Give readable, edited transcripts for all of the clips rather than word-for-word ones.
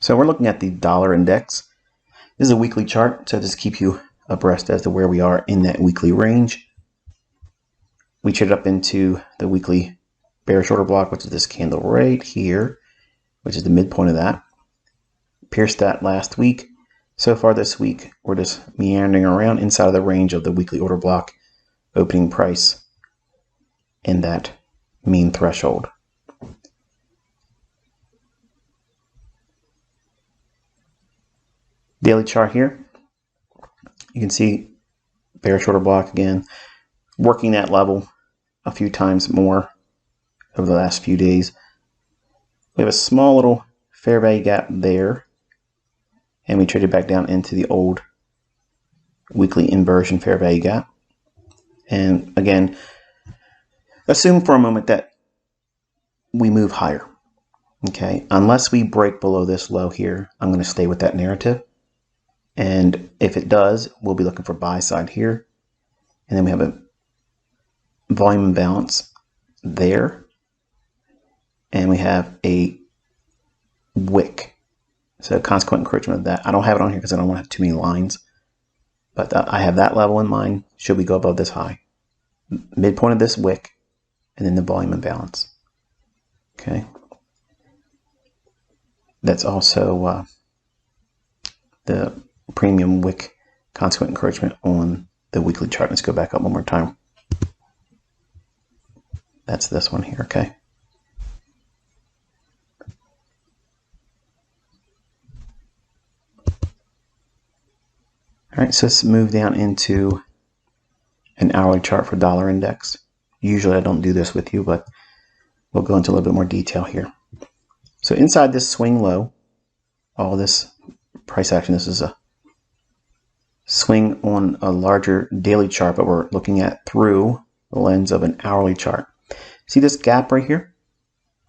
So we're looking at the dollar index. This is a weekly chart, so just keep you abreast as to where we are in that weekly range. We traded up into the weekly bearish order block, which is this candle right here, which is the midpoint of that. Pierced that last week. So far this week, we're just meandering around inside of the range of the weekly order block opening price in that mean threshold. Daily chart here. You can see bearish order block again, working that level a few times more over the last few days. We have a small little fair value gap there, and we traded back down into the old weekly inversion fair value gap. And again, assume for a moment that we move higher. Okay, unless we break below this low here, I'm going to stay with that narrative. And if it does, we'll be looking for buy side here. And then we have a volume imbalance there. And we have a wick. So consequent encroachment of that. I don't have it on here because I don't want to have too many lines. But I have that level in mind. Should we go above this high? Midpoint of this wick. And then the volume imbalance. Okay. That's also the premium wick consequent encroachment on the weekly chart. Let's go back up one more time. That's this one here, okay? All right, so let's move down into an hourly chart for dollar index. Usually I don't do this with you, but we'll go into a little bit more detail here. So inside this swing low, all this price action, this is a swing on a larger daily chart, but we're looking at through the lens of an hourly chart. See this gap right here?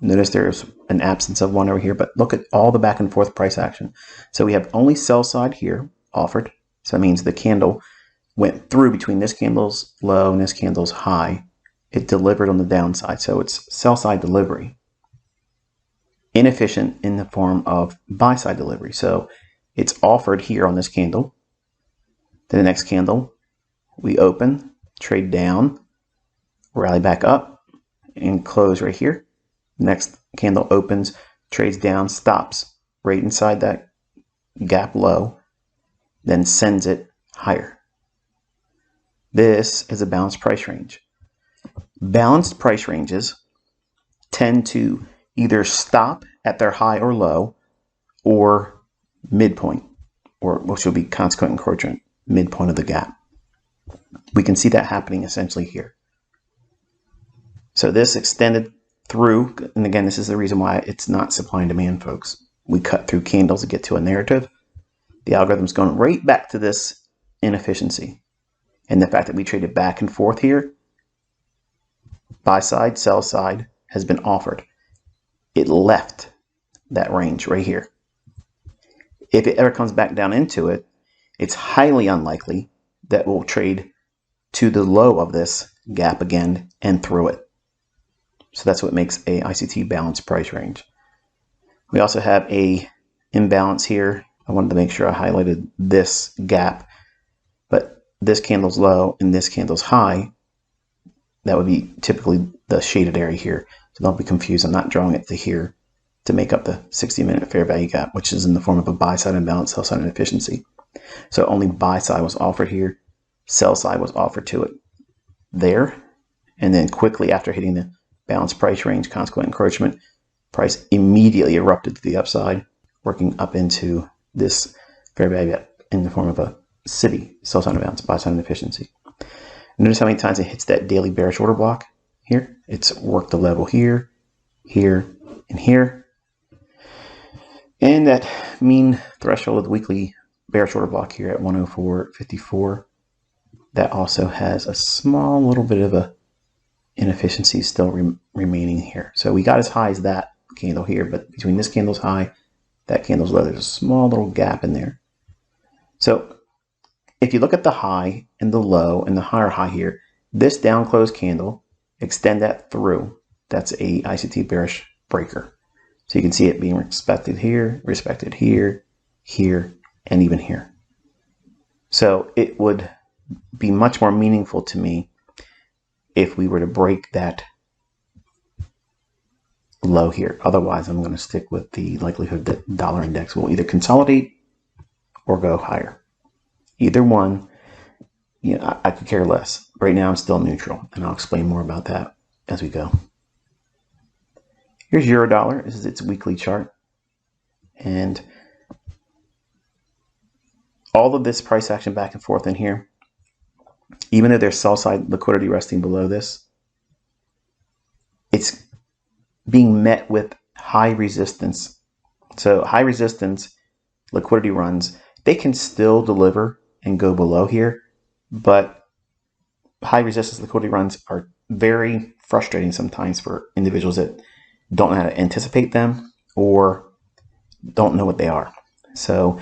Notice there's an absence of one over here, but look at all the back and forth price action. So we have only sell side here offered. So that means the candle went through between this candle's low and this candle's high. It delivered on the downside. So it's sell side delivery. Inefficient in the form of buy side delivery. So it's offered here on this candle. Then the next candle, we open, trade down, rally back up, and close right here. Next candle opens, trades down, stops right inside that gap low, then sends it higher. This is a balanced price range. Balanced price ranges tend to either stop at their high or low, or midpoint, or which will be consequent encroachment, midpoint of the gap. We can see that happening essentially here. So this extended through, and again, this is the reason why it's not supply and demand, folks. We cut through candles to get to a narrative. The algorithm's going right back to this inefficiency. And the fact that we traded back and forth here, buy side, sell side has been offered. It left that range right here. If it ever comes back down into it, it's highly unlikely that we'll trade to the low of this gap again and through it. So that's what makes a ICT balanced price range. We also have a imbalance here. I wanted to make sure I highlighted this gap, but this candle's low and this candle's high. That would be typically the shaded area here. So don't be confused. I'm not drawing it to here to make up the 60-minute fair value gap, which is in the form of a buy side imbalance, sell side inefficiency. So only buy side was offered here. Sell side was offered to it there. And then quickly after hitting the balanced price range, consequent encroachment, price immediately erupted to the upside, working up into this fair value gap in the form of a city, sell side imbalance, buy side inefficiency. Notice how many times it hits that daily bearish order block here. It's worked the level here, here, and here. And that mean threshold of the weekly bearish order block here at 104.54. That also has a small little bit of a inefficiency still remaining here. So we got as high as that candle here, but between this candle's high, that candle's low, there's a small little gap in there. So if you look at the high and the low and the higher high here, this down close candle, extend that through. That's a ICT bearish breaker. So you can see it being respected here, here, and even here. So it would be much more meaningful to me if we were to break that low here. Otherwise, I'm going to stick with the likelihood that dollar index will either consolidate or go higher. Either one, I could care less. Right now, I'm still neutral, and I'll explain more about that as we go. Here's euro dollar. This is its weekly chart. And all of this price action back and forth in here, even though there's sell side liquidity resting below this, it's being met with high resistance. So high resistance liquidity runs, they can still deliver and go below here, but high resistance liquidity runs are very frustrating sometimes for individuals that don't know how to anticipate them or don't know what they are. So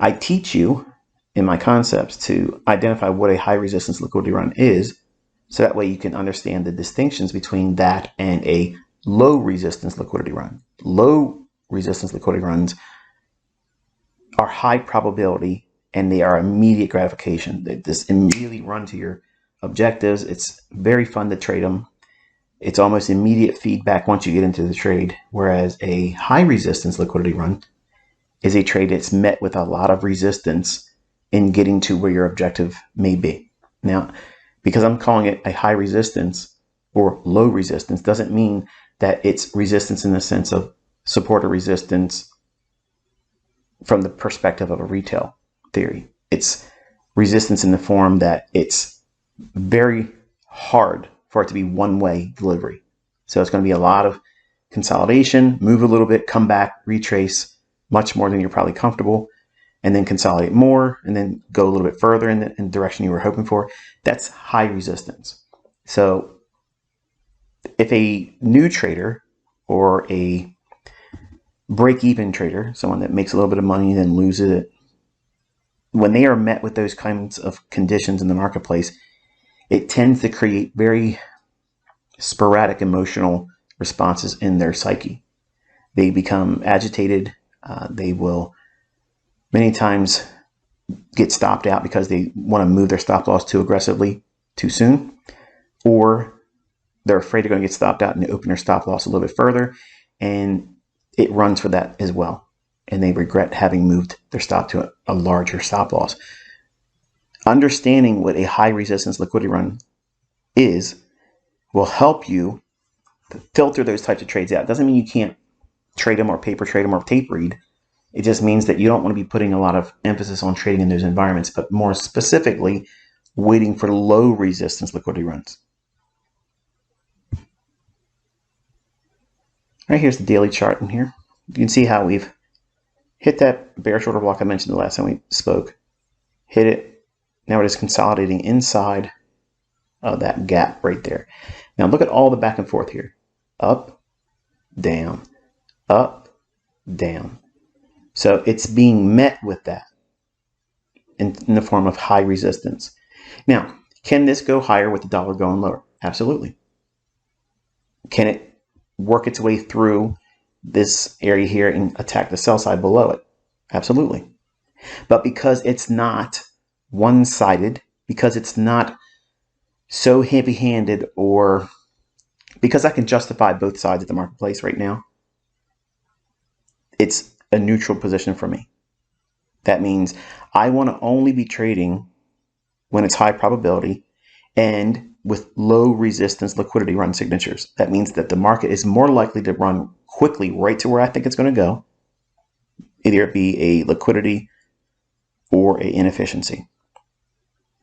I teach you in my concepts to identify what a high resistance liquidity run is, so that way you can understand the distinctions between that and a low resistance liquidity run. Low resistance liquidity runs are high probability and they are immediate gratification. They just immediately run to your objectives. It's very fun to trade them. It's almost immediate feedback once you get into the trade, whereas a high resistance liquidity run is a trade that's met with a lot of resistance in getting to where your objective may be. Now, because I'm calling it a high resistance or low resistance doesn't mean that it's resistance in the sense of support or resistance from the perspective of a retail theory. It's resistance in the form that it's very hard for it to be one-way delivery. So it's going to be a lot of consolidation, move a little bit, come back, retrace much more than you're probably comfortable, and then consolidate more, and then go a little bit further in the direction you were hoping for. That's high resistance. So if a new trader or a break-even trader, someone that makes a little bit of money and then loses it, when they are met with those kinds of conditions in the marketplace, it tends to create very sporadic emotional responses in their psyche. They become agitated. They will many times get stopped out because they want to move their stop loss too aggressively too soon, or they're afraid they're going to get stopped out and they open their stop loss a little bit further, and it runs for that as well. And they regret having moved their stop to a larger stop loss. Understanding what a high resistance liquidity run is will help you filter those types of trades out. It doesn't mean you can't trade them or paper trade them or tape read. It just means that you don't want to be putting a lot of emphasis on trading in those environments, but more specifically, waiting for low resistance liquidity runs. Right, here's the daily chart in here. You can see how we've hit that bearish order block I mentioned the last time we spoke. Hit it. Now it is consolidating inside of that gap right there. Now look at all the back and forth here. Up, down, up, down. So it's being met with that in the form of high resistance. Now, can this go higher with the dollar going lower? Absolutely. Can it work its way through this area here and attack the sell side below it? Absolutely. But because it's not one-sided, because it's not so heavy-handed, or because I can justify both sides of the marketplace right now, it's a neutral position for me. That means I want to only be trading when it's high probability and with low resistance liquidity run signatures. That means that the market is more likely to run quickly right to where I think it's going to go, either it be a liquidity or a inefficiency.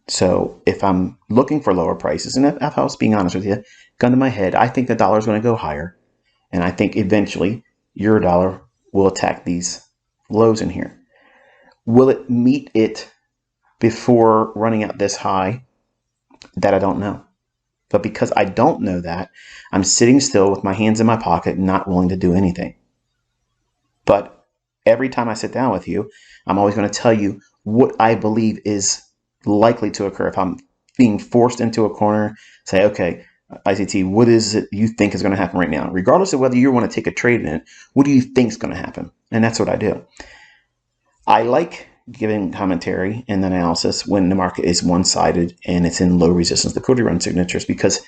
So if I'm looking for lower prices, and if I was being honest with you, gun to my head, I think the dollar is going to go higher, and I think eventually euro dollar will attack these lows in here. Will it meet it before running out this high? That I don't know. But because I don't know that, I'm sitting still with my hands in my pocket, not willing to do anything. But every time I sit down with you, I'm always going to tell you what I believe is likely to occur. If I'm being forced into a corner, say, okay, ICT, what is it you think is going to happen right now? Regardless of whether you want to take a trade in it, what do you think is going to happen? And that's what I do. I like giving commentary and analysis when the market is one-sided and it's in low resistance liquidity run signatures, because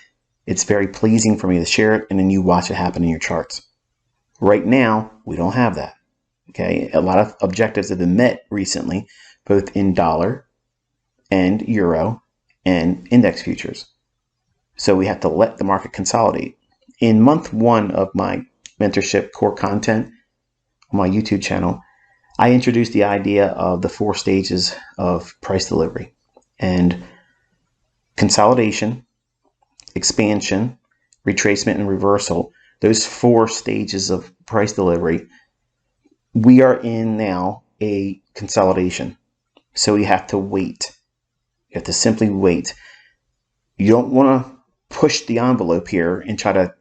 it's very pleasing for me to share it and then you watch it happen in your charts. Right now, we don't have that. Okay, a lot of objectives have been met recently, both in dollar and euro and index futures. So we have to let the market consolidate. In month 1 of my mentorship core content on my YouTube channel, I introduced the idea of the 4 stages of price delivery, and consolidation, expansion, retracement, and reversal. Those 4 stages of price delivery. We are in now a consolidation. So you have to wait. You have to simply wait. You don't want to push the envelope here and try to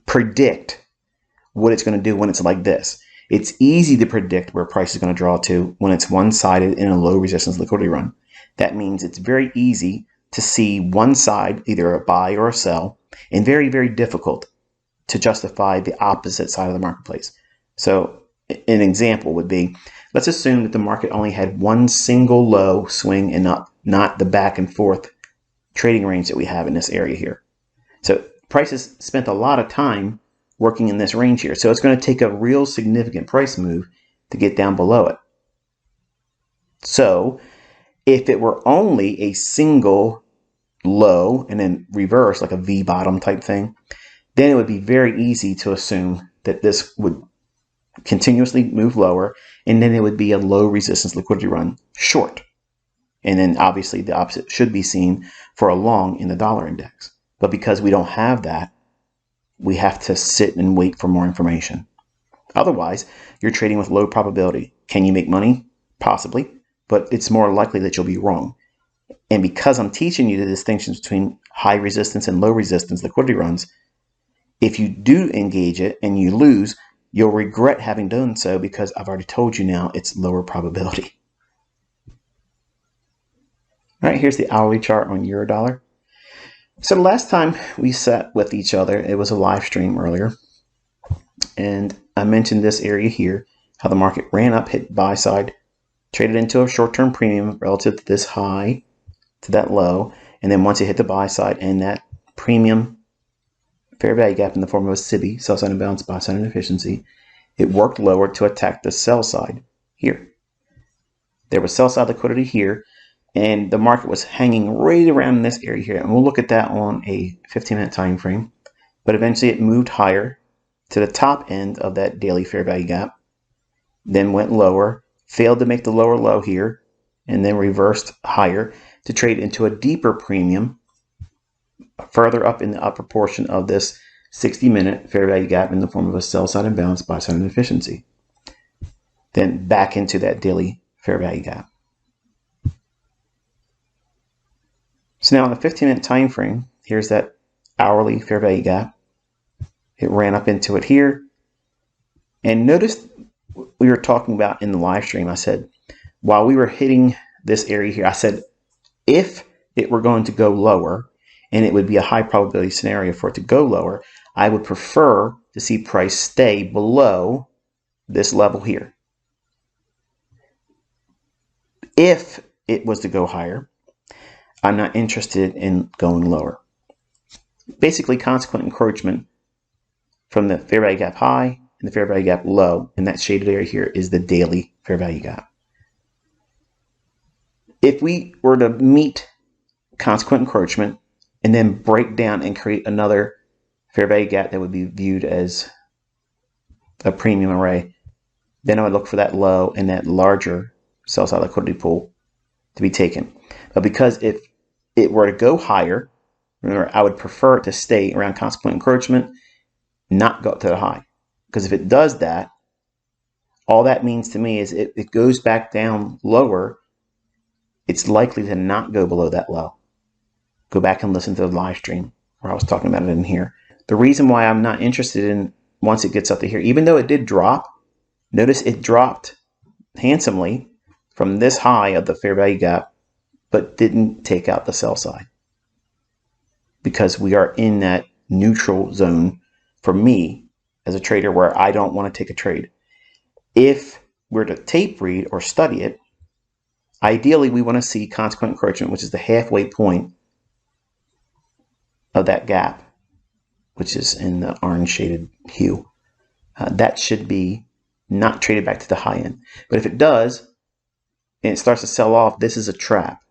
predict what it's going to do when it's like this. It's easy to predict where price is going to draw to when it's one-sided in a low resistance liquidity run. That means it's very easy to see one side, either a buy or a sell, and very, very difficult to justify the opposite side of the marketplace. So an example would be, let's assume that the market only had one single low swing and up, not the back and forth trading range that we have in this area here. So prices spent a lot of time working in this range here. So it's going to take a real significant price move to get down below it. So if it were only a single low and then reverse, like a V bottom type thing, then it would be very easy to assume that this would continuously move lower, and then it would be a low resistance liquidity run short. And then obviously the opposite should be seen for a long in the dollar index. But because we don't have that, we have to sit and wait for more information. Otherwise, you're trading with low probability. Can you make money? Possibly, but it's more likely that you'll be wrong. And because I'm teaching you the distinctions between high resistance and low resistance liquidity runs, if you do engage it and you lose, you'll regret having done so, because I've already told you now it's lower probability. All right, here's the hourly chart on euro dollar. So the last time we sat with each other, it was a live stream earlier. And I mentioned this area here, how the market ran up, hit buy side, traded into a short-term premium relative to this high, to that low. And then once it hit the buy side and that premium fair value gap in the form of a SIBI, sell side imbalance, buy side inefficiency, it worked lower to attack the sell side here. There was sell side liquidity here, and the market was hanging right around in this area here. And we'll look at that on a 15-minute time frame. But eventually it moved higher to the top end of that daily fair value gap, then went lower, failed to make the lower low here, and then reversed higher to trade into a deeper premium further up in the upper portion of this 60-minute fair value gap in the form of a sell side imbalance, buy side inefficiency. Then back into that daily fair value gap. So now on the 15-minute time frame, here's that hourly fair value gap. It ran up into it here. And notice we were talking about in the live stream, I said, while we were hitting this area here, I said, if it were going to go lower, and it would be a high probability scenario for it to go lower, I would prefer to see price stay below this level here. If it was to go higher, I'm not interested in going lower. Basically, consequent encroachment from the fair value gap high and the fair value gap low, and that shaded area here is the daily fair value gap. If we were to meet consequent encroachment and then break down and create another fair value gap that would be viewed as a premium array, then I would look for that low and that larger sell side liquidity pool to be taken. But because if it were to go higher, remember, I would prefer it to stay around consequent encroachment, not go up to the high. Because if it does that, all that means to me is it goes back down lower, it's likely to not go below that low. Go back and listen to the live stream where I was talking about it in here. The reason why I'm not interested in once it gets up to here, even though it did drop, notice it dropped handsomely from this high of the fair value gap, but didn't take out the sell side. because we are in that neutral zone for me as a trader where I don't want to take a trade. If we're to tape read or study it, ideally we want to see consequent encroachment, which is the halfway point of that gap, which is in the orange shaded hue. That should be not traded back to the high end. But if it does, and it starts to sell off, this is a trap.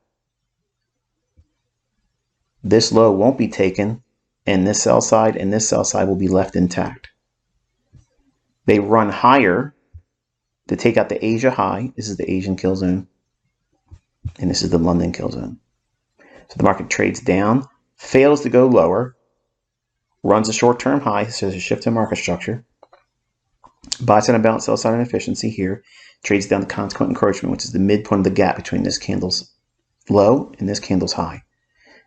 This low won't be taken, and this sell side and this sell side will be left intact. They run higher to take out the Asia high. This is the Asian kill zone, and this is the London kill zone. So the market trades down, fails to go lower, runs a short-term high, so there's a shift in market structure. Buys on a balance, sell side inefficiency here, trades down the consequent encroachment, which is the midpoint of the gap between this candle's low and this candle's high.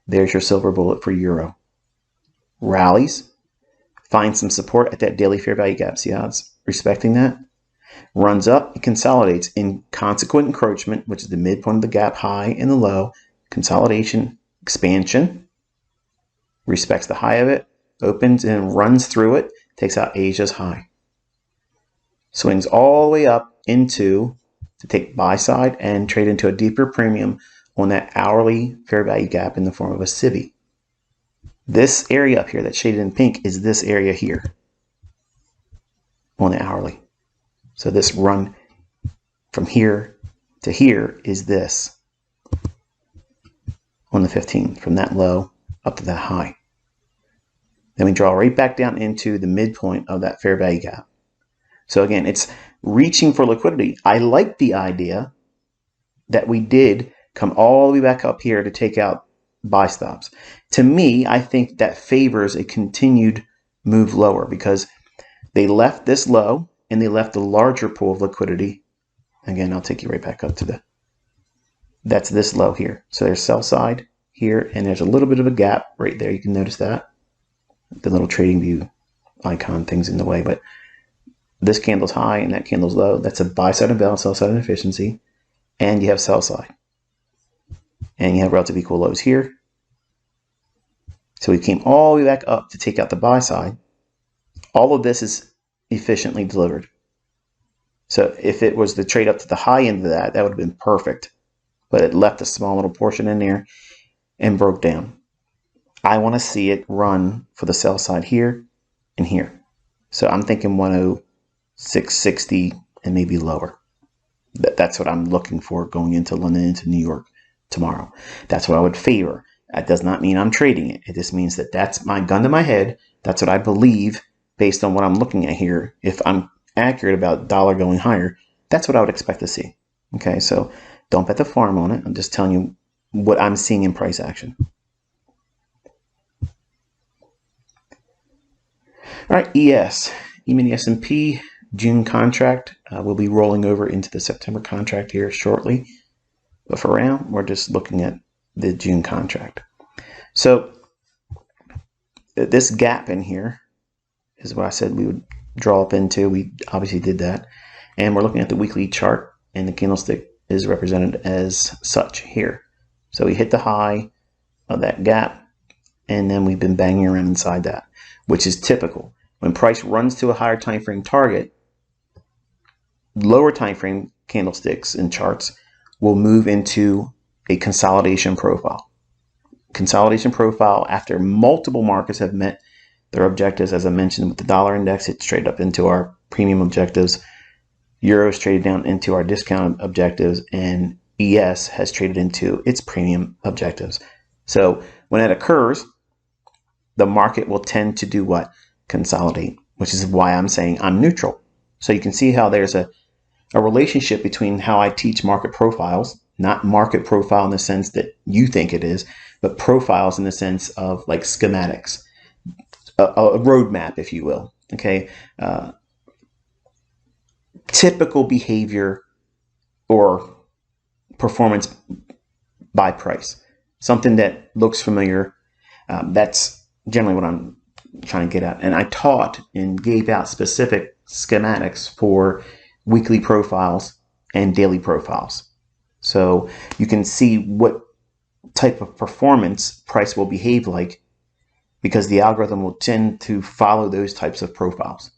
There's your silver bullet for euro. Rallies, finds some support at that daily fair value gap. See how it's respecting that? Runs up, it consolidates in consequent encroachment, which is the midpoint of the gap high and the low. Consolidation, expansion, respects the high of it, opens and runs through it, takes out Asia's high. Swings all the way up into, to take buy side and trade into a deeper premium on that hourly fair value gap in the form of a CIVI. This area up here that's shaded in pink is this area here on the hourly. So this run from here to here is this on the 15, from that low up to that high. Then we draw right back down into the midpoint of that fair value gap. So again, it's reaching for liquidity. I like the idea that we did come all the way back up here to take out buy stops. To me, I think that favors a continued move lower because they left this low and they left a larger pool of liquidity. Again, I'll take you right back up to that's this low here. So there's sell side here and there's a little bit of a gap right there. You can notice that. The little trading view icon thing's in the way, but this candle's high and that candle's low. That's a buy side imbalance, sell side inefficiency, and you have sell side. And you have relative equal lows here. So we came all the way back up to take out the buy side. All of this is efficiently delivered. So if it was the trade up to the high end of that, that would have been perfect. But it left a small little portion in there and broke down. I want to see it run for the sell side here and here. So I'm thinking 106.60 and maybe lower. That's what I'm looking for going into London, into New York tomorrow. That's what I would favor. That does not mean I'm trading it. It just means that that's my gun to my head. That's what I believe based on what I'm looking at here. If I'm accurate about dollar going higher, that's what I would expect to see. Okay, so don't bet the farm on it. I'm just telling you what I'm seeing in price action. All right, ES, E-mini S&P June contract will be rolling over into the September contract here shortly. But for now, we're just looking at the June contract. So this gap in here is what I said we would draw up into. We obviously did that. And we're looking at the weekly chart, and the candlestick is represented as such here. So we hit the high of that gap, and then we've been banging around inside that, which is typical. When price runs to a higher time frame target, lower time frame candlesticks and charts will move into a consolidation profile. Consolidation profile after multiple markets have met their objectives. As I mentioned with the dollar index, it's traded up into our premium objectives. Euro's traded down into our discount objectives, and ES has traded into its premium objectives. So when that occurs, the market will tend to do what? Consolidate, which is why I'm saying I'm neutral. So you can see how there's a relationship between how I teach market profiles, not market profile in the sense that you think it is, but profiles in the sense of like schematics, a roadmap, if you will. Okay, typical behavior or performance by price, something that looks familiar. That's generally what I'm trying to get at. And I taught and gave out specific schematics for weekly profiles and daily profiles. So you can see what type of performance price will behave like because the algorithm will tend to follow those types of profiles.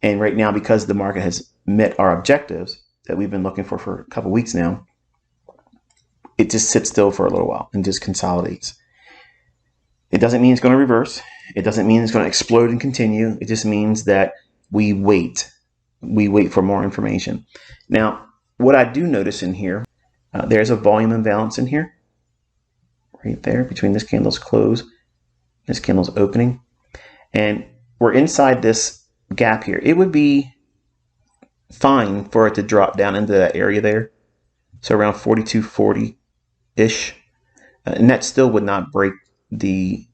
And right now, because the market has met our objectives that we've been looking for a couple weeks now, it just sits still for a little while and just consolidates. It doesn't mean it's going to reverse. It doesn't mean it's going to explode and continue. It just means that we wait. We wait for more information. Now, what I do notice in here, there's a volume imbalance in here, right there between this candle's close, this candle's opening, and we're inside this gap here. It would be fine for it to drop down into that area there, so around 42.40-ish, and that still would not break the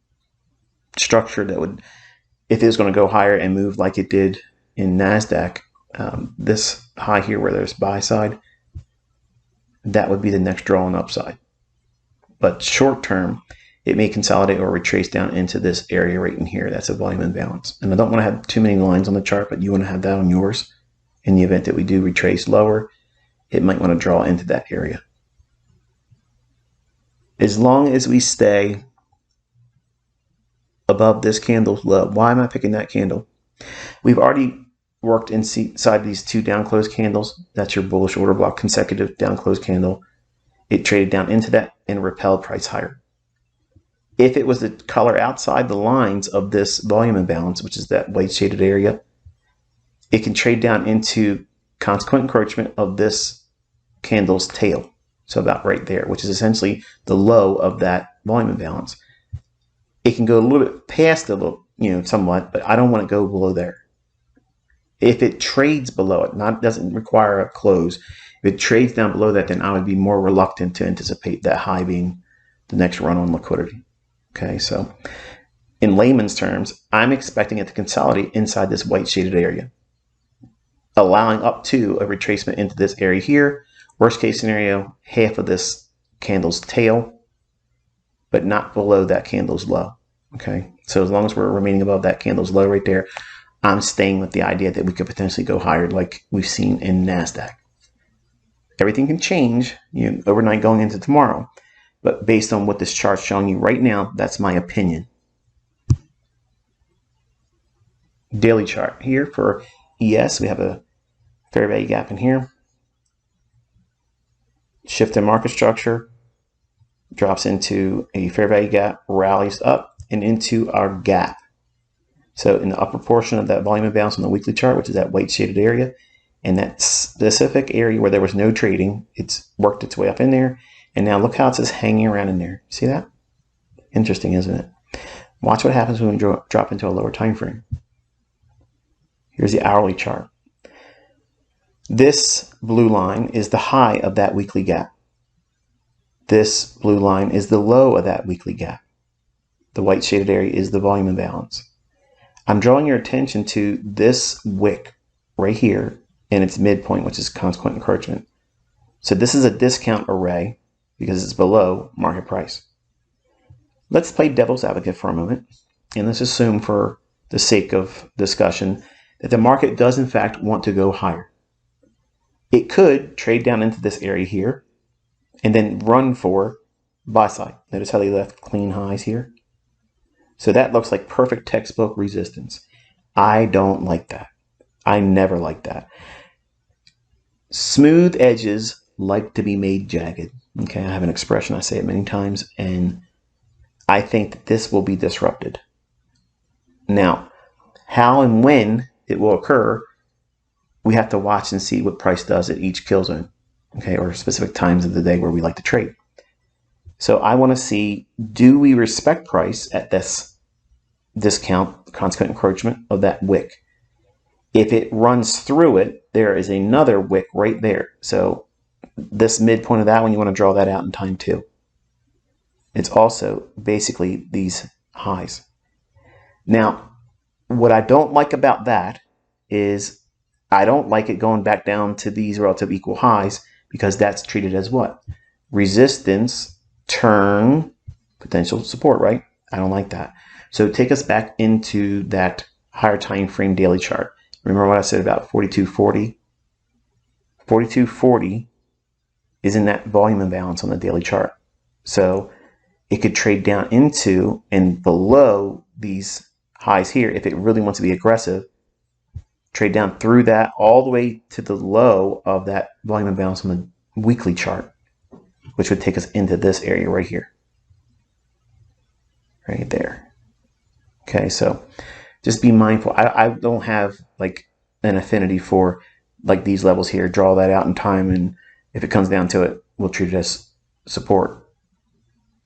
structure that would, if it was going to go higher and move like it did in NASDAQ, this high here where there's buy side, that would be the next draw on upside. But short term, it may consolidate or retrace down into this area right in here. That's a volume imbalance. And I don't want to have too many lines on the chart, but you want to have that on yours. In the event that we do retrace lower, it might want to draw into that area. As long as we stay above this candle's low. Why am I picking that candle? We've already worked inside these two down close candles. That's your bullish order block consecutive down close candle. It traded down into that and repelled price higher. If it was the color outside the lines of this volume imbalance, which is that white shaded area, it can trade down into consequent encroachment of this candle's tail. So about right there, which is essentially the low of that volume imbalance. It can go a little bit past it, somewhat, but I don't want to go below there. If it trades below it, doesn't require a close. If it trades down below that, then I would be more reluctant to anticipate that high being the next run on liquidity. Okay, so in layman's terms, I'm expecting it to consolidate inside this white shaded area, allowing up to a retracement into this area here. Worst case scenario, half of this candle's tail, but not below that candle's low. Okay, so as long as we're remaining above that candle's low right there, I'm staying with the idea that we could potentially go higher like we've seen in NASDAQ. Everything can change overnight going into tomorrow, but based on what this chart's showing you right now, that's my opinion. Daily chart here for ES, we have a fair value gap in here. Shift in market structure, drops into a fair value gap, rallies up and into our gap. So in the upper portion of that volume imbalance on the weekly chart, which is that white shaded area, and that specific area where there was no trading, it's worked its way up in there. And now look how it's just hanging around in there. See that? Interesting, isn't it? Watch what happens when we drop into a lower time frame. Here's the hourly chart. This blue line is the high of that weekly gap. This blue line is the low of that weekly gap. The white shaded area is the volume imbalance. I'm drawing your attention to this wick right here in its midpoint, which is consequent encroachment. So this is a discount array because it's below market price. Let's play devil's advocate for a moment, and let's assume for the sake of discussion that the market does in fact want to go higher. It could trade down into this area here and then run for buy side. Notice how they left clean highs here. So that looks like perfect textbook resistance. I don't like that. I never like that. Smooth edges like to be made jagged. Okay, I have an expression, I say it many times, and I think that this will be disrupted. Now, how and when it will occur, we have to watch and see what price does at each kill zone, okay, or specific times of the day where we like to trade. So I want to see, do we respect price at this discount, consequent encroachment of that wick? If it runs through it, there is another wick right there. So this midpoint of that one, you want to draw that out in time too. It's also basically these highs. Now, what I don't like about that is I don't like it going back down to these relative equal highs because that's treated as what? Resistance, turn, potential support, right? I don't like that. So take us back into that higher time frame daily chart. Remember what I said about 42.40? 42.40 is in that volume imbalance on the daily chart. So it could trade down into and below these highs here if it really wants to be aggressive. Trade down through that all the way to the low of that volume imbalance on the weekly chart, which would take us into this area right here. Right there. Okay, so just be mindful. I don't have like an affinity for like these levels here. Draw that out in time, and if it comes down to it, we'll treat it as support.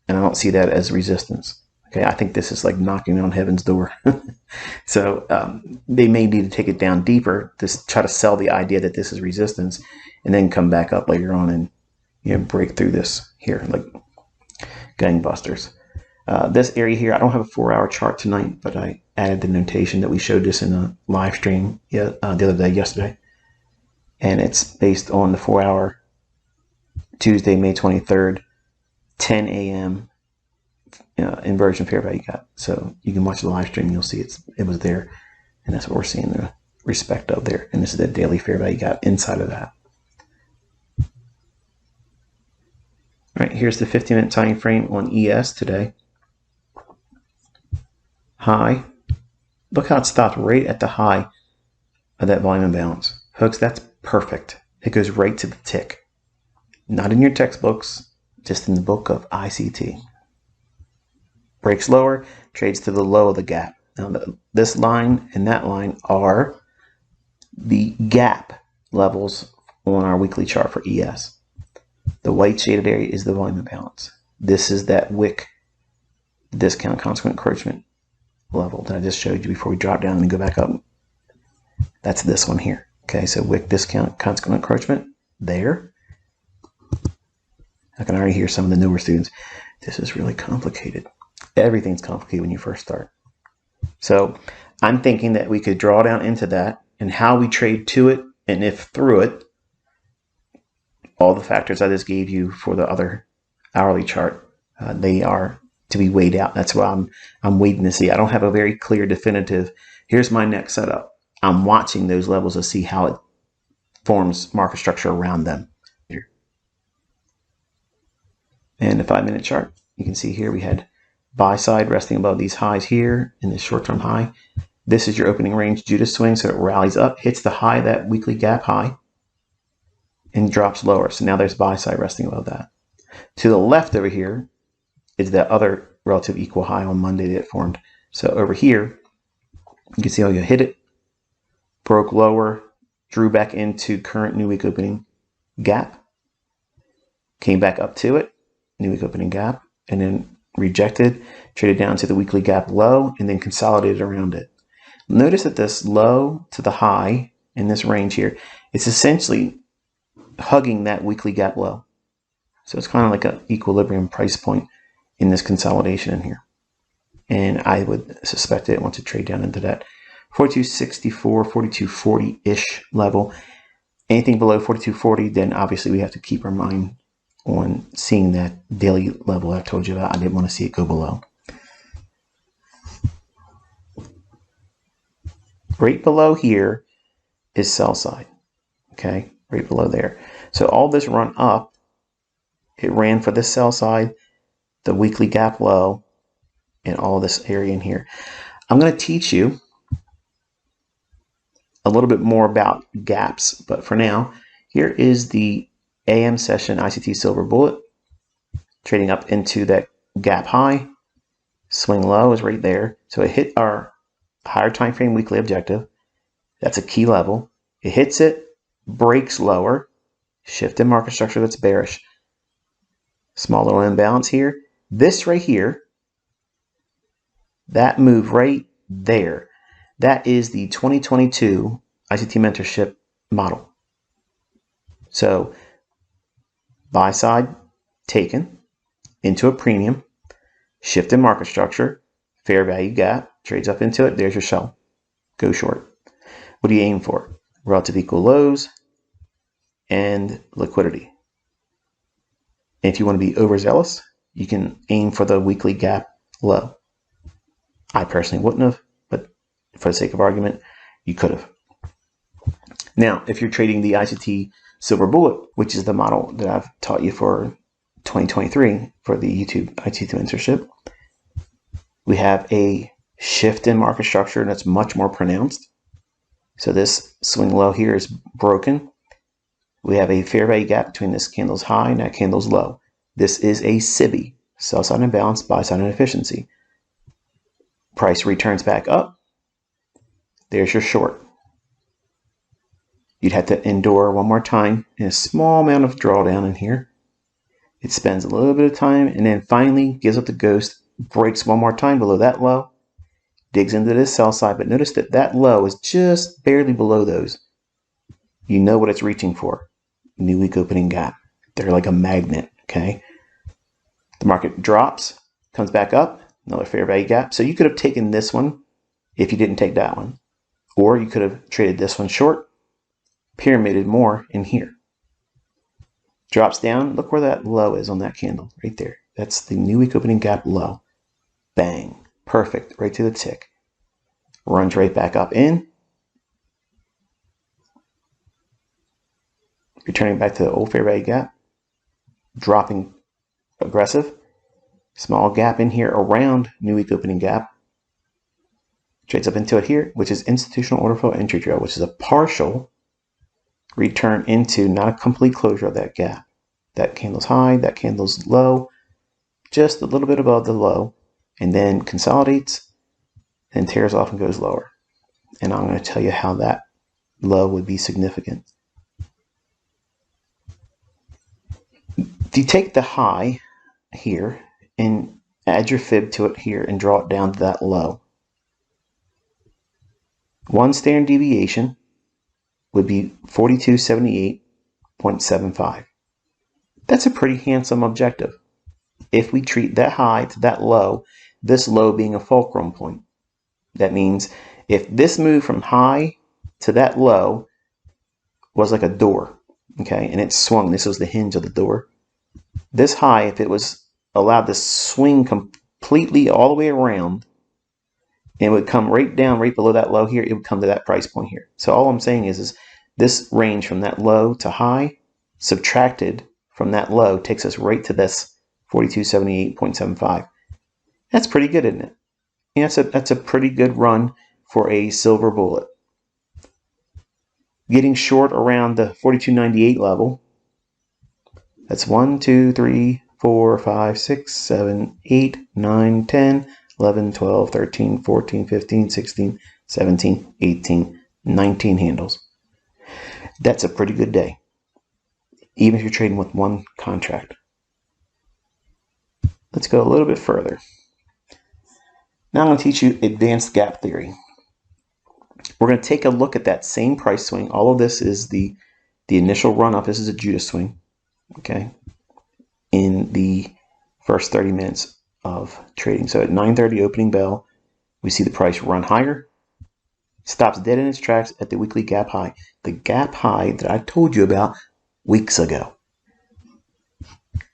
And I don't see that as resistance. Okay, I think this is like knocking on heaven's door. So they may need to take it down deeper to try to sell the idea that this is resistance, and then come back up later on and break through this here like gangbusters. This area here, I don't have a 4-hour chart tonight, but I added the notation that we showed this in a live stream the other day, yesterday. And it's based on the 4-hour Tuesday, May 23rd, 10 a.m. Inversion fair value gap. So you can watch the live stream, you'll see it was there. And that's what we're seeing the respect of there. And this is the daily fair value gap inside of that. All right, here's the 15-minute time frame on ES today. High. Look how it stopped right at the high of that volume imbalance. Folks, that's perfect. It goes right to the tick. Not in your textbooks, just in the book of ICT. Breaks lower, trades to the low of the gap. Now, this line and that line are the gap levels on our weekly chart for ES. The white shaded area is the volume imbalance. This is that wick discount consequent encroachment level that I just showed you before we drop down and go back up. That's this one here. Okay, so wick discount consequent encroachment there. I can already hear some of the newer students. This is really complicated. Everything's complicated when you first start. So I'm thinking that we could draw down into that, and how we trade to it and if through it, all the factors I just gave you for the other hourly chart, they are to be weighed out. That's why I'm waiting to see. I don't have a very clear definitive, here's my next setup. I'm watching those levels to see how it forms market structure around them. And the 5-minute chart, you can see here we had buy side resting above these highs here in this short-term high. This is your opening range Judas swing, so it rallies up, hits the high, that weekly gap high, and drops lower. So now there's buy side resting above that. To the left over here is that other relative equal high on Monday that it formed. So over here, you can see how you hit it, broke lower, drew back into current new week opening gap, came back up to it, new week opening gap, and then rejected, traded down to the weekly gap low, and then consolidated around it. Notice that this low to the high in this range here, it's essentially hugging that weekly gap low. So it's kind of like an equilibrium price point in this consolidation in here. And I would suspect it wants to trade down into that 4264, 4240-ish level. Anything below 4240, then obviously we have to keep our mind on seeing that daily level I told you about. I didn't want to see it go below. Right below here is sell side. Okay, right below there. So all this run up, it ran for this sell side, the weekly gap low, and all this area in here. I'm going to teach you a little bit more about gaps, but for now, here is the AM session ICT silver bullet, trading up into that gap high. Swing low is right there. So it hit our higher time frame weekly objective. That's a key level. It hits it, breaks lower, shift in market structure that's bearish. Small little imbalance here. This right here, that move right there, that is the 2022 ICT Mentorship model. So buy side taken into a premium, shift in market structure, fair value gap, trades up into it, there's your sell. Go short. What do you aim for? Relative equal lows and liquidity. And if you want to be overzealous, you can aim for the weekly gap low. I personally wouldn't have, but for the sake of argument, you could have. Now, if you're trading the ICT Silver Bullet, which is the model that I've taught you for 2023 for the YouTube ICT Mentorship. We have a shift in market structure that's much more pronounced. So this swing low here is broken. We have a fair value gap between this candle's high and that candle's low. This is a SIBI, sell side imbalance, buy side inefficiency. Price returns back up. There's your short. You'd have to endure one more time in a small amount of drawdown in here. It spends a little bit of time and then finally gives up the ghost, breaks one more time below that low, digs into this sell side, but notice that that low is just barely below those. You know what it's reaching for. New week opening gap. They're like a magnet, okay? The market drops, comes back up, another fair value gap. So you could have taken this one if you didn't take that one. Or you could have traded this one short, pyramided more in here. Drops down, look where that low is on that candle, right there. That's the new week opening gap low. Bang, perfect, right to the tick. Runs right back up in. Returning back to the old fair value gap. Dropping aggressive. Small gap in here around new week opening gap. Trades up into it here, which is institutional order flow entry trail, which is a partial return into, not a complete closure of that gap. That candle's high, that candle's low, just a little bit above the low, and then consolidates, and tears off and goes lower. And I'm going to tell you how that low would be significant. If you take the high here and add your fib to it here and draw it down to that low, one standard deviation would be 4278.75. That's a pretty handsome objective. If we treat that high to that low, this low being a fulcrum point. That means if this move from high to that low was like a door, okay, and it swung, this was the hinge of the door. This high, if it was allowed to swing completely all the way around, and it would come right down, right below that low here, it would come to that price point here. So all I'm saying is this range from that low to high, subtracted from that low, takes us right to this 4278.75. That's pretty good, isn't it? Yeah, that's a pretty good run for a silver bullet. Getting short around the 4298 level, that's 1, 2, 3, 4, 5, 6, 7, 8, 9, 10, 11, 12, 13, 14, 15, 16, 17, 18, 19 handles. That's a pretty good day, even if you're trading with one contract. Let's go a little bit further. Now I'm going to teach you advanced gap theory. We're going to take a look at that same price swing. All of this is the initial run up. This is a Judas swing, okay, in the first 30 minutes of trading. So at 9:30 opening bell, we see the price run higher, stops dead in its tracks at the weekly gap high. The gap high that I told you about weeks ago.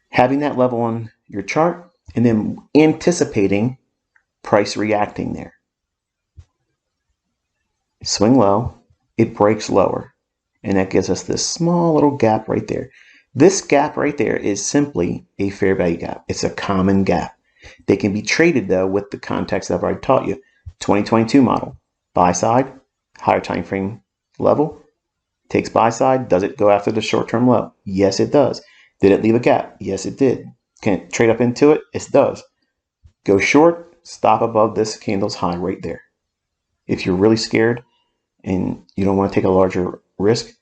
Having that level on your chart and then anticipating price reacting there. Swing low, it breaks lower, and that gives us this small little gap right there. This gap right there is simply a fair value gap. It's a common gap. They can be traded though with the context that I've already taught you. 2022 model, buy side, higher time frame level, takes buy side. Does it go after the short-term low? Yes, it does. Did it leave a gap? Yes, it did. Can it trade up into it? It does. Go short, stop above this candle's high right there. If you're really scared and you don't want to take a larger risk,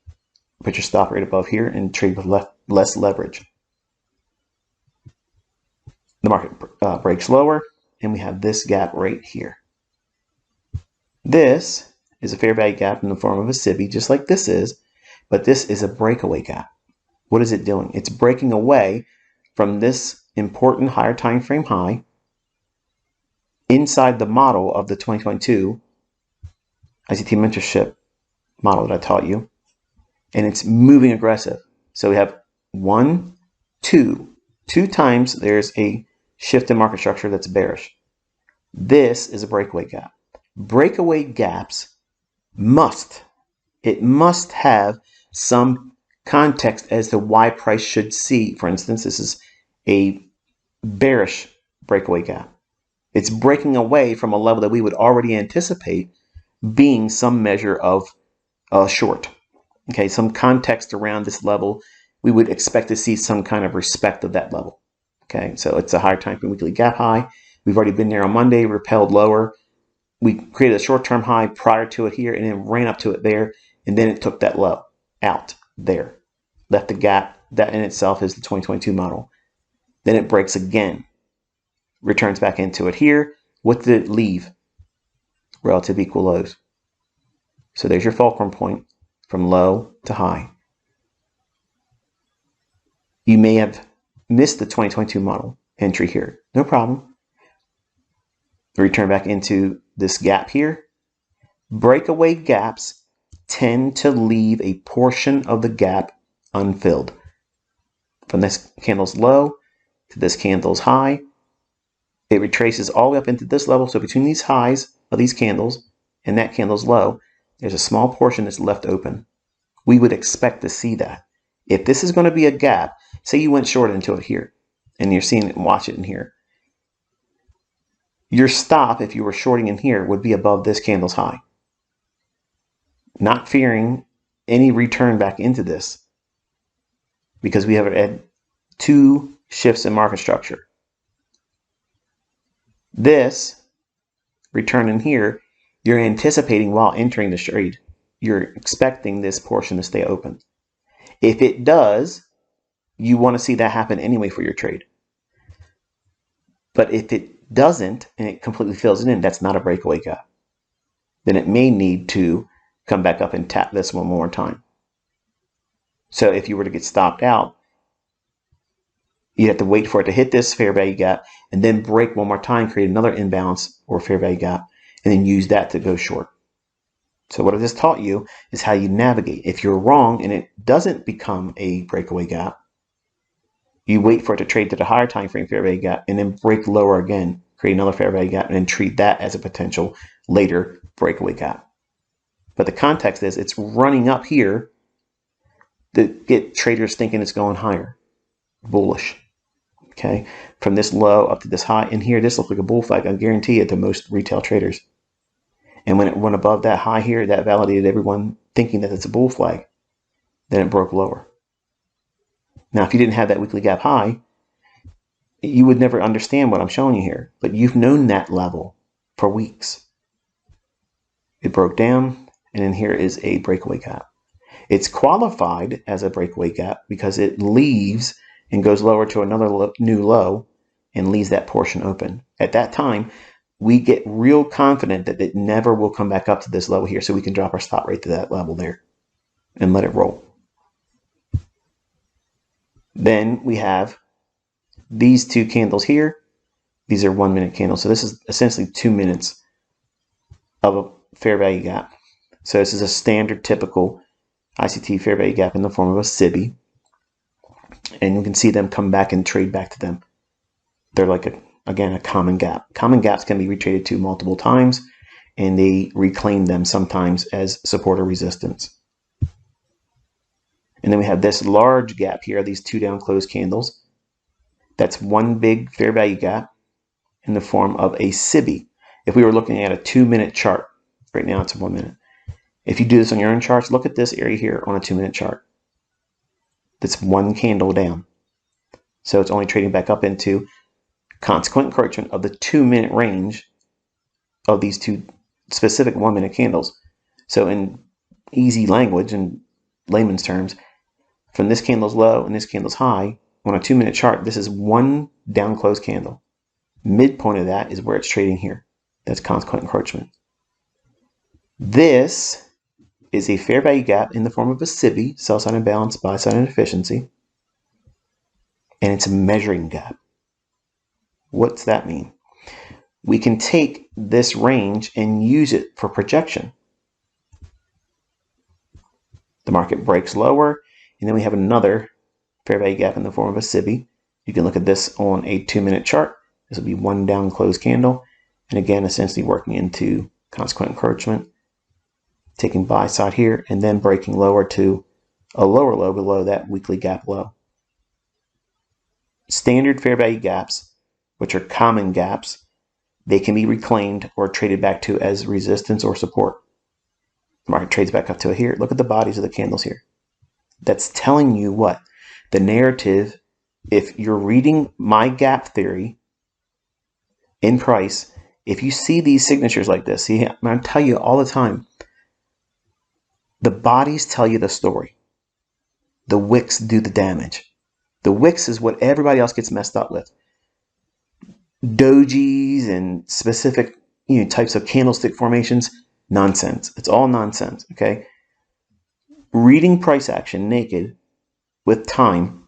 put your stop right above here and trade with less leverage. The market breaks lower, and we have this gap right here. This is a fair value gap in the form of a SIBI, just like this is, but this is a breakaway gap. What is it doing? It's breaking away from this important higher time frame high inside the model of the 2022 ICT Mentorship model that I taught you, and it's moving aggressive. So we have 1, 2 times there's a shift in market structure that's bearish. This is a breakaway gap. Breakaway gaps must have some context as to why price should see. For instance, this is a bearish breakaway gap. It's breaking away from a level that we would already anticipate being some measure of short. Okay, some context around this level, we would expect to see some kind of respect of that level. Okay, so it's a higher time frame weekly gap high. We've already been there on Monday, repelled lower. We created a short-term high prior to it here and then ran up to it there, and then it took that low out there. Left the gap. That in itself is the 2022 model. Then it breaks again. Returns back into it here. What did it leave? Relative equal lows. So there's your fulcrum point from low to high. You may have missed the 2022 model entry here. No problem. Return back into this gap here. Breakaway gaps tend to leave a portion of the gap unfilled. From this candle's low to this candle's high, it retraces all the way up into this level. So between these highs of these candles and that candle's low, there's a small portion that's left open. We would expect to see that. If this is going to be a gap, say you went short into it here, and you're seeing it and watch it in here. Your stop, if you were shorting in here, would be above this candle's high. Not fearing any return back into this, because we have had two shifts in market structure. This return in here, you're anticipating while entering the trade. You're expecting this portion to stay open. If it does, you want to see that happen anyway for your trade. But if it doesn't and it completely fills it in, that's not a breakaway gap. Then it may need to come back up and tap this one more time. So if you were to get stopped out, you have to wait for it to hit this fair value gap and then break one more time, create another imbalance or fair value gap, and then use that to go short. So what I just taught you is how you navigate. If you're wrong and it doesn't become a breakaway gap, you wait for it to trade to the higher time frame fair value gap and then break lower again, create another fair value gap, and then treat that as a potential later breakaway gap. But the context is it's running up here to get traders thinking it's going higher, bullish. Okay, from this low up to this high, and here this looks like a bull flag. I guarantee it to most retail traders. And when it went above that high here, that validated everyone thinking that it's a bull flag. Then it broke lower. Now, if you didn't have that weekly gap high, you would never understand what I'm showing you here. But you've known that level for weeks. It broke down, and then here is a breakaway gap. It's qualified as a breakaway gap because it leaves and goes lower to another new low and leaves that portion open. At that time, we get real confident that it never will come back up to this level here, so we can drop our stop rate to that level there and let it roll. Then we have these two candles here. These are 1 minute candles. So this is essentially 2 minutes of a fair value gap. So this is a standard typical ICT fair value gap in the form of a SIBI. And you can see them come back and trade back to them. They're like, again, a common gap. Common gaps can be retraded to multiple times, and they reclaim them sometimes as support or resistance. And then we have this large gap here, these two down closed candles. That's one big fair value gap in the form of a SIBI. If we were looking at a 2 minute chart, right now it's 1 minute. If you do this on your own charts, look at this area here on a 2 minute chart. That's one candle down. So it's only trading back up into consequent encroachment of the 2 minute range of these two specific 1 minute candles. So in easy language and layman's terms, from this candle's low and this candle's high, on a 2 minute chart, this is one down closed candle. Midpoint of that is where it's trading here. That's consequent encroachment. This is a fair value gap in the form of a SIBI, sell side imbalance, buy side inefficiency, and it's a measuring gap. What's that mean? We can take this range and use it for projection. The market breaks lower, and then we have another fair value gap in the form of a SIBI. You can look at this on a 2 minute chart. This will be one down closed candle, and again, essentially working into consequent encroachment, taking buy side here, and then breaking lower to a lower low below that weekly gap low. standard fair value gaps, which are common gaps, they can be reclaimed or traded back to as resistance or support. The market trades back up to it here. Look at the bodies of the candles here. That's telling you what? The narrative, if you're reading my gap theory in price, if you see these signatures like this, see, I tell you all the time, the bodies tell you the story. The wicks do the damage. The wicks is what everybody else gets messed up with. Dojis and specific types of candlestick formations, nonsense. It's all nonsense, okay? Reading price action naked with time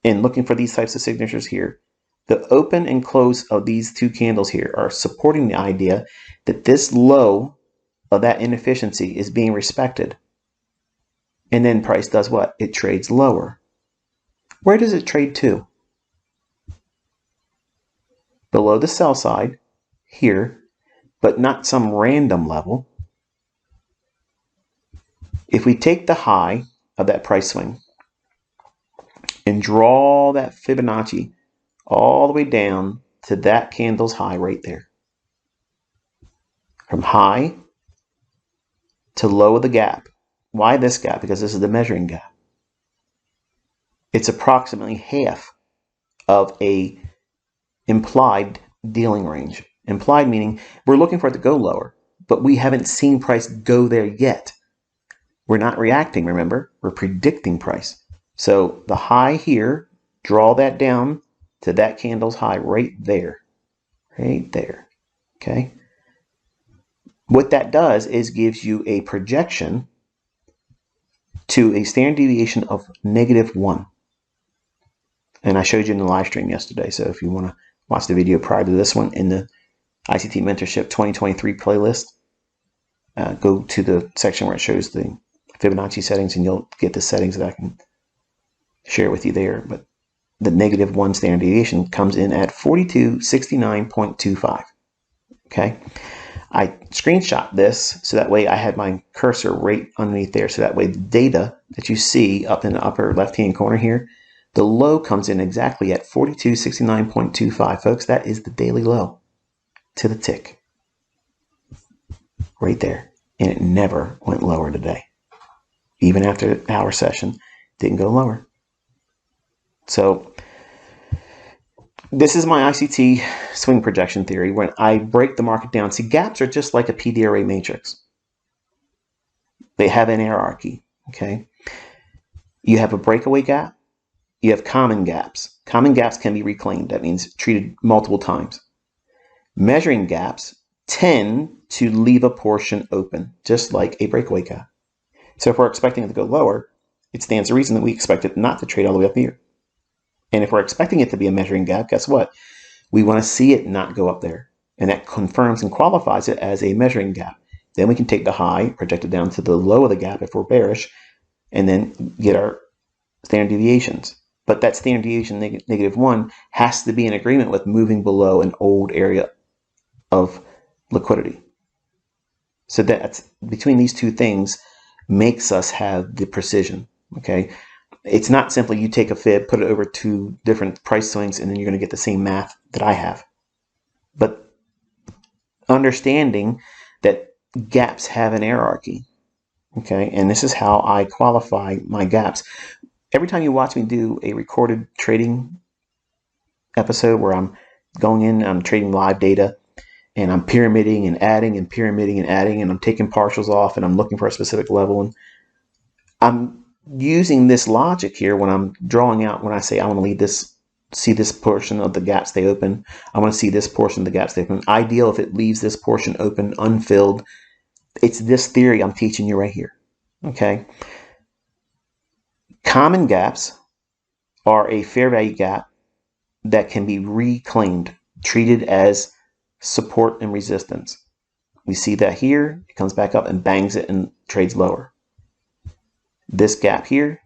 and looking for these types of signatures here, the open and close of these two candles here are supporting the idea that this low of that inefficiency is being respected. And then price does what? It trades lower. Where does it trade to? Below the sell side here, but not some random level. If we take the high of that price swing and draw that Fibonacci all the way down to that candle's high right there. From high to low of the gap. Why this gap? Because this is the measuring gap. It's approximately half of a implied dealing range. Implied meaning we're looking for it to go lower, but we haven't seen price go there yet. We're not reacting, remember? We're predicting price. So the high here, draw that down to that candle's high right there. Right there. Okay? What that does is gives you a projection to a standard deviation of -1. And I showed you in the live stream yesterday. So if you want to watch the video prior to this one in the ICT Mentorship 2023 playlist, go to the section where it shows the Fibonacci settings and you'll get the settings that I can share with you there. But the -1 standard deviation comes in at 4269.25. Okay. I screenshot this so that way I had my cursor right underneath there. So that way the data that you see up in the upper left-hand corner here, the low comes in exactly at 4269.25. Folks, that is the daily low to the tick. Right there. And it never went lower today. Even after the hour session, didn't go lower. So this is my ICT swing projection theory. When I break the market down, see, gaps are just like a PDRA matrix. They have an hierarchy, okay? You have a breakaway gap. You have common gaps. Common gaps can be reclaimed. That means treated multiple times. Measuring gaps tend to leave a portion open, just like a breakaway gap. So if we're expecting it to go lower, it stands to reason that we expect it not to trade all the way up here. And if we're expecting it to be a measuring gap, guess what? We want to see it not go up there. And that confirms and qualifies it as a measuring gap. Then we can take the high, project it down to the low of the gap if we're bearish, and then get our standard deviations. But that standard deviation -1 has to be in agreement with moving below an old area of liquidity. So that's between these two things makes us have the precision, okay? It's not simply you take a fib, put it over two different price swings, and then you're going to get the same math that I have. But understanding that gaps have an hierarchy, okay? And this is how I qualify my gaps. Every time you watch me do a recorded trading episode where I'm going in, I'm trading live data, and I'm pyramiding and adding and pyramiding and adding, and I'm taking partials off, and I'm looking for a specific level, and I'm using this logic here when I'm drawing out, when I say I want to leave this, see this portion of the gaps they open. I want to see this portion of the gaps they open. Ideal if it leaves this portion open, unfilled. It's this theory I'm teaching you right here. Okay. Common gaps are a fair value gap that can be reclaimed, treated as support and resistance. We see that here. It comes back up and bangs it and trades lower. This gap here,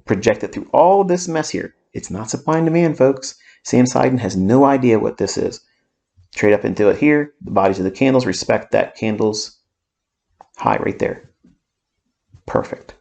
projected through all this mess here. It's not supply and demand, folks. Sam Seiden has no idea what this is. Trade up into it here. The bodies of the candles respect that candle's high right there. Perfect.